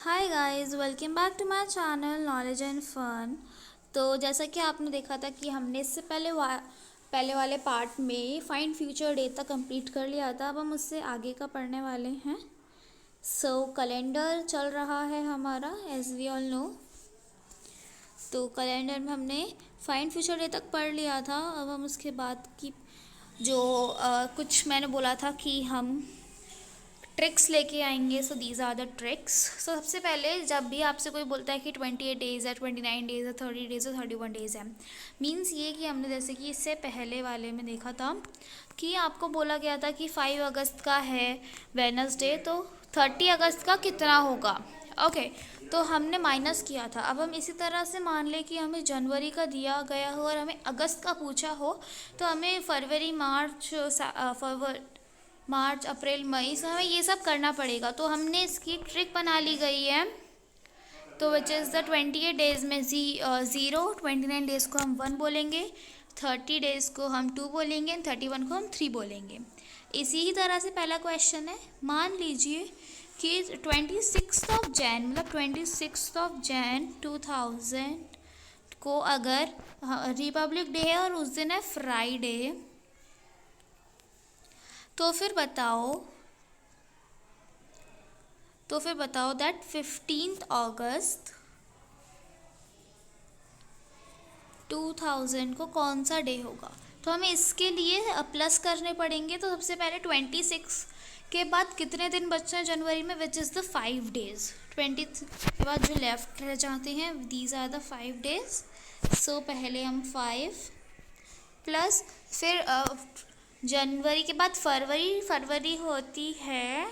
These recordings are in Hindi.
Hi guys, welcome back to my channel knowledge and fun. तो जैसा कि आपने देखा था कि हमने इससे पहले वाले पार्ट में फाइंड फ्यूचर डे तक कंप्लीट कर लिया था। अब हम उससे आगे का पढ़ने वाले हैं। कैलेंडर चल रहा है हमारा, एज वी ऑल नो। तो कैलेंडर में हमने फाइंड फ्यूचर डे तक पढ़ लिया था। अब हम उसके बाद की जो कुछ मैंने बोला था कि हम ट्रिक्स लेके आएंगे। So these are the tricks. So सबसे पहले जब भी आपसे कोई बोलता है कि 28 डेज़ है, 29 डेज़ है, 30 डेज़ है, 31 डेज़ है, मीन्स ये कि हमने जैसे कि इससे पहले वाले में देखा था कि आपको बोला गया था कि 5 अगस्त का है वेनसडे, तो 30 अगस्त का कितना होगा। ओके, तो हमने माइनस किया था। अब हम इसी तरह से मान लें कि हमें जनवरी का दिया गया हो और हमें अगस्त का पूछा हो, तो हमें फरवरी, मार्च, अप्रैल, मई से हमें ये सब करना पड़ेगा। तो हमने इसकी ट्रिक बना ली गई है। तो विच इज़ द 28 डेज़ में 0, 29 डेज़ को हम 1 बोलेंगे, 30 डेज़ को हम 2 बोलेंगे, 31 को हम 3 बोलेंगे। इसी ही तरह से पहला क्वेश्चन है, मान लीजिए कि 26 मतलब 26 को अगर रिपब्लिक डे है और उस दिन है फ्राइडे, तो फिर बताओ दैट 15 अगस्त 2000 को कौन सा डे होगा। तो हमें इसके लिए प्लस करने पड़ेंगे। तो सबसे पहले 26 के बाद कितने दिन बचते हैं जनवरी में, विच इज़ द 5 डेज़। 20 के बाद जो लेफ्ट रह जाते हैं, दीज आर द 5 डेज़। सो पहले हम 5 प्लस फिर जनवरी के बाद फरवरी होती है।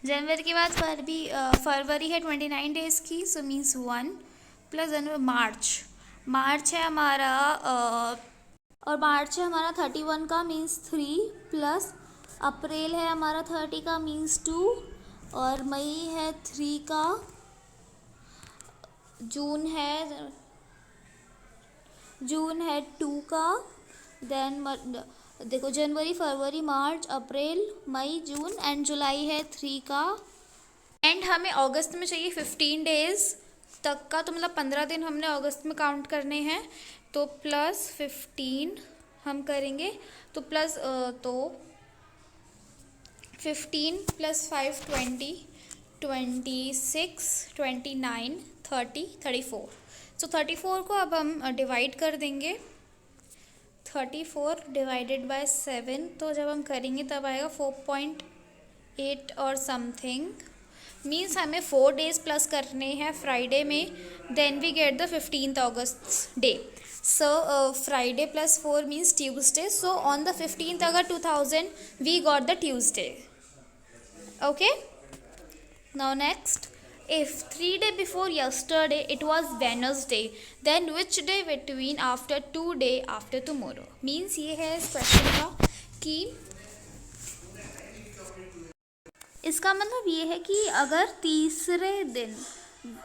जनवरी के बाद फरवरी है 29 डेज़ की, सो मीन्स 1 प्लस जनवरी। मार्च है हमारा और मार्च है हमारा 31 का, मीन्स 3 प्लस अप्रैल है हमारा 30 का, मीन्स 2 और मई है 3 का, जून है 2 का। देन देखो, जनवरी, फरवरी, मार्च, अप्रैल, मई, जून एंड जुलाई है 3 का। एंड हमें अगस्त में चाहिए 15 डेज़ तक का, तो मतलब 15 दिन हमने अगस्त में काउंट करने हैं। तो +15 हम करेंगे, तो 15 + 5 20, 26, 29, 30, 34। सो 34 को अब हम डिवाइड कर देंगे। 34 डिवाइडेड बाय 7, तो जब हम करेंगे तब आएगा 4.8 और समथिंग। मीन्स हमें 4 डेज़ प्लस करने हैं फ्राइडे में, then we get the 15 August day. So Friday plus 4 means Tuesday. So on the 15 August 2000 we got the Tuesday. Okay, now next, if 3 days before yesterday it was Wednesday, then which day between after 2 days after tomorrow। Means ये है इस क्वेश्चन का कि इसका मतलब ये है कि अगर तीसरे दिन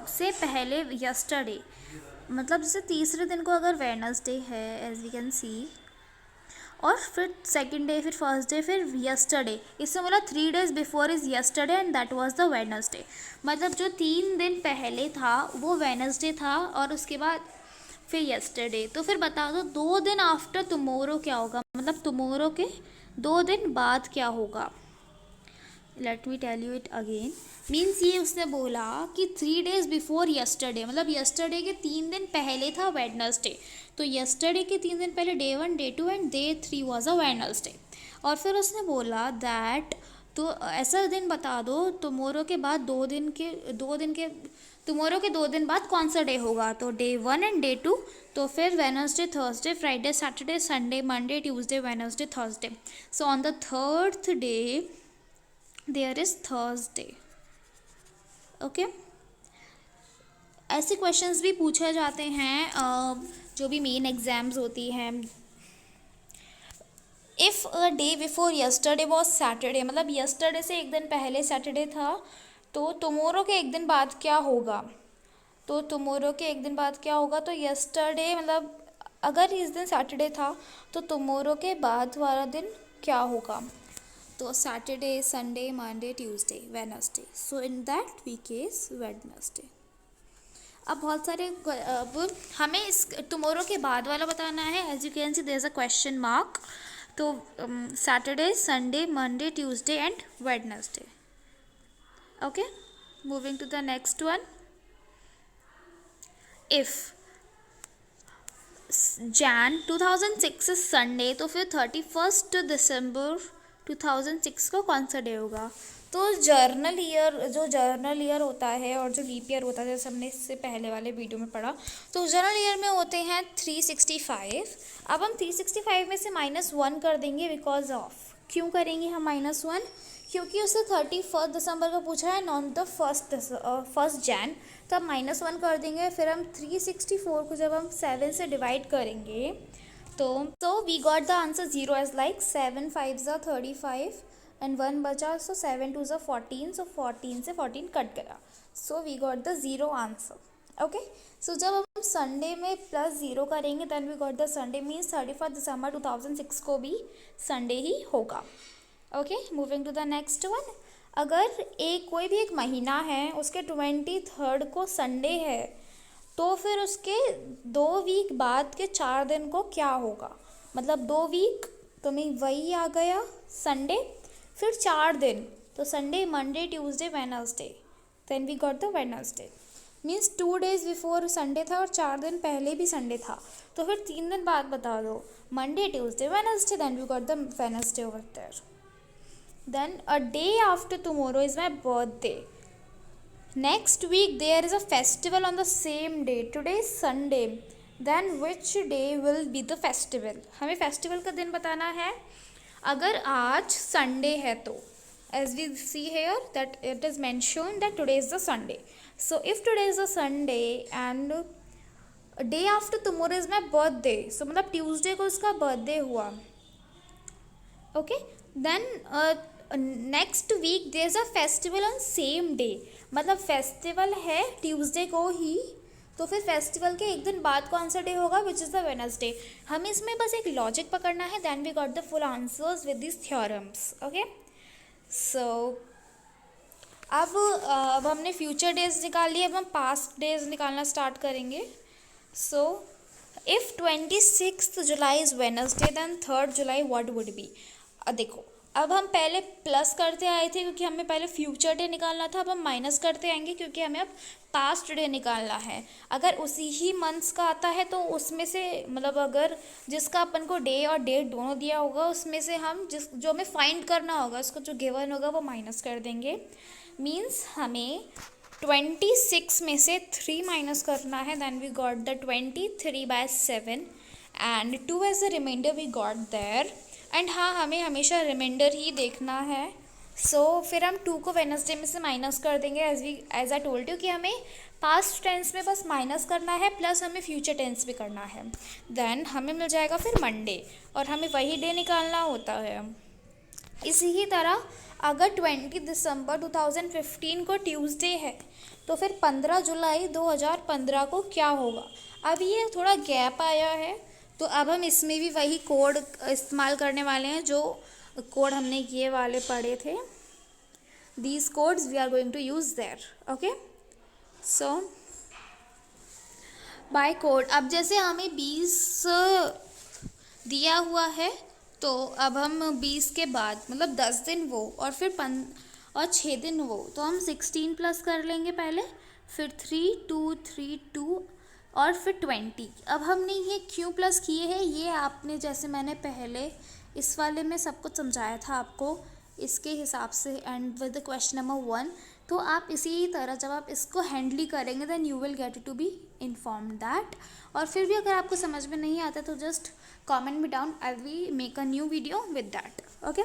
से पहले यस्टरडे, मतलब जैसे तीसरे दिन को अगर वेडनेसडे है, एज वी कैन सी, और फिर सेकंड डे, फिर फर्स्ट डे, फिर यस्टरडे, इससे बोला 3 days before is yesterday and that was the Wednesday. मतलब जो 3 दिन पहले था वो वेडनेसडे था और उसके बाद फिर यस्टरडे। तो फिर बता दो 2 दिन आफ्टर टुमारो क्या होगा, मतलब टुमारो के 2 दिन बाद क्या होगा। Let me tell you it again. Means ये उसने बोला कि 3 days बिफोर यस्टरडे, मतलब यस्टरडे के 3 दिन पहले था वेडनेसडे। तो यस्टरडे के 3 दिन पहले day 1, day 2 and day 3 was a Wednesday. और फिर उसने बोला दैट, तो ऐसा दिन बता दो टुमारो के बाद 2 दिन के टुमारो के 2 दिन बाद कौन सा डे होगा। तो डे 1 एंड डे 2, तो फिर Wednesday, Thursday, Friday, Saturday, Sunday, Monday, Tuesday, Wednesday, Thursday. So on the 3rd day there is Thursday. Okay, ऐसे क्वेश्चंस भी पूछे जाते हैं जो भी मेन एग्जाम्स होती हैं। If a day before yesterday was Saturday, मतलब यस्टरडे से एक दिन पहले सैटरडे था, तो टुमारो के एक दिन बाद क्या होगा। तो टुमारो के एक दिन बाद क्या होगा, तो यस्टरडे, मतलब अगर इस दिन सैटरडे था तो टुमारो के बाद वाला दिन क्या होगा। तो Saturday, Sunday, Monday, Tuesday, Wednesday, so in that week is Wednesday. अब बहुत सारे अब हमें इस टुमारो के बाद वाला बताना है। As you can see there is a question mark. तो Saturday, Sunday, Monday, Tuesday and Wednesday. Okay, moving to the next one. If Jan 2006 is Sunday, तो फिर 31 दिसंबर 2006 को कौन सा डे होगा? तो जर्नल ईयर होता है और जो लीप ईयर होता है, जैसे हमने इससे पहले वाले वीडियो में पढ़ा, तो जर्नल ईयर में होते हैं 365। अब हम 365 में से -1 कर देंगे बिकॉज ऑफ, क्यों करेंगे हम -1? क्योंकि उससे 31 दिसंबर का पूछा है, नॉन द फर्स्ट जैन, तो अब -1 कर देंगे। फिर हम 364 को जब हम 7 से डिवाइड करेंगे तो we got the answer 0 as like 7 5 ज़ा 35 एंड 1 बचा, सो 7 2 ज़ा 14, सो 14 से 14 कट गया, so we got the 0 answer. Okay, so जब हम संडे में +0 करेंगे then we got the Sunday, means 31 दिसंबर 2006 को भी संडे ही होगा। Okay, moving to the next one. अगर कोई भी एक महीना है, उसके 23 को संडे है, तो फिर उसके 2 वीक बाद के 4 दिन को क्या होगा? मतलब 2 वीक तो मैं वही आ गया संडे, फिर 4 दिन, तो Sunday, Monday, Tuesday, Wednesday, then we got the Wednesday. Means 2 days before Sunday था और 4 दिन पहले भी संडे था, तो फिर 3 दिन बाद बता दो, Monday, Tuesday, Wednesday, then we got the Wednesday over there. Then a day after tomorrow is my birthday. Next week there is a festival on the same day. Today is Sunday. Then which day will be the festival? हमें फेस्टिवल का दिन बताना है। अगर आज संडे है तो as we see here that it is mentioned that today is the Sunday. So if today is the Sunday and day after tomorrow is my birthday, so मतलब ट्यूसडे को उसका बर्थडे हुआ। Okay, then next week there is a festival on same day, मतलब फेस्टिवल है ट्यूसडे को ही, तो फिर फेस्टिवल के एक दिन बाद कौन सा डे होगा, विच इज़ द वेडनेसडे। हमें इसमें बस एक लॉजिक पकड़ना है, then we got the full answers with this theorems. Okay, so अब हमने फ्यूचर डेज निकाल लिए, अब हम पास्ट डेज निकालना स्टार्ट करेंगे। So if 26 July is Wednesday, then 3 July what would be? देखो, अब हम पहले प्लस करते आए थे क्योंकि हमें पहले फ्यूचर डे निकालना था, अब हम माइनस करते आएंगे क्योंकि हमें अब पास्ट डे निकालना है। अगर उसी ही मंथ्स का आता है तो उसमें से, मतलब अगर जिसका अपन को डे और डेट दोनों दिया होगा, उसमें से हम जो हमें फाइंड करना होगा, उसको जो गिवन होगा वो माइनस कर देंगे। मीन्स हमें 26 में से 3 माइनस करना है, then we got the 23/7 and 2 as the remainder we got there. And हाँ, हमें हमेशा रिमाइंडर ही देखना है। सो फिर हम 2 को वेडनेसडे में से माइनस कर देंगे, एज आई टोल्ड यू कि हमें पास्ट टेंस में बस माइनस करना है, प्लस हमें फ्यूचर टेंस भी करना है। देन हमें मिल जाएगा फिर मंडे, और हमें वही डे निकालना होता है। इसी ही तरह अगर 20 दिसंबर 2015 को ट्यूसडे है, तो फिर 15 जुलाई 2015 को क्या होगा? अब ये थोड़ा गैप आया है, तो अब हम इसमें भी वही कोड इस्तेमाल करने वाले हैं जो कोड हमने ये वाले पढ़े थे। These codes we are going to use there. Okay, so by code, अब जैसे हमें 20 दिया हुआ है, तो अब हम 20 के बाद मतलब 10 दिन वो और फिर 6 दिन वो, तो हम 16 प्लस कर लेंगे पहले, फिर 3 2 3 2 और फिर 20। अब हमने ये क्यों प्लस किए हैं, ये आपने जैसे मैंने पहले इस वाले में सब कुछ समझाया था आपको इसके हिसाब से, and with the question number 1, तो आप इसी तरह जब आप इसको हैंडली करेंगे then you will get to be inform that. और फिर भी अगर आपको समझ में नहीं आता तो just comment me down, I will make a new video with that. Okay,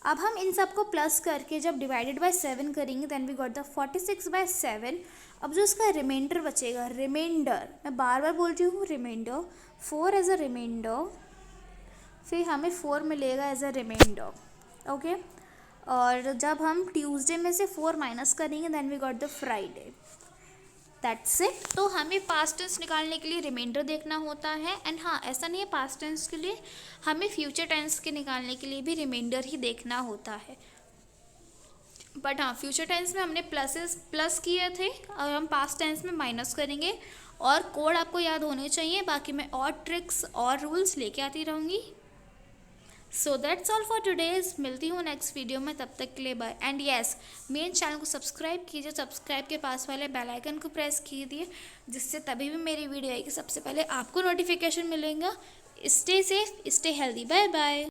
अब हम इन सब को प्लस करके जब डिवाइडेड बाय 7 करेंगे देन वी गॉट द 46/7। अब जो इसका रिमाइंडर बचेगा, रिमाइंडर मैं बार बार बोलती हूँ, रिमाइंडर 4 एज अ रिमाइंडर, फिर हमें 4 मिलेगा एज अ रिमाइंडर। ओके, और जब हम ट्यूसडे में से 4 माइनस करेंगे then we got the Friday, that's it. तो हमें पास्ट टेंस निकालने के लिए रिमाइंडर देखना होता है, एंड हाँ, ऐसा नहीं है पास्ट टेंस के लिए, हमें फ्यूचर टेंस के निकालने के लिए भी रिमाइंडर ही देखना होता है। बट हाँ, फ्यूचर टेंस में हमने प्लस किए थे और हम पास्ट टेंस में माइनस करेंगे। और कोड आपको याद होने चाहिए, बाकी मैं और ट्रिक्स और रूल्स लेके आती रहूँगी। So that's all for today's. मिलती हूँ नेक्स्ट वीडियो में, तब तक के लिए bye. And yes, main channel को सब्सक्राइब कीजिए, सब्सक्राइब के पास वाले बेल आइकन को प्रेस कीजिए, जिससे तभी भी मेरी वीडियो आएगी सबसे पहले आपको नोटिफिकेशन मिलेगा। Stay safe, stay healthy, bye bye.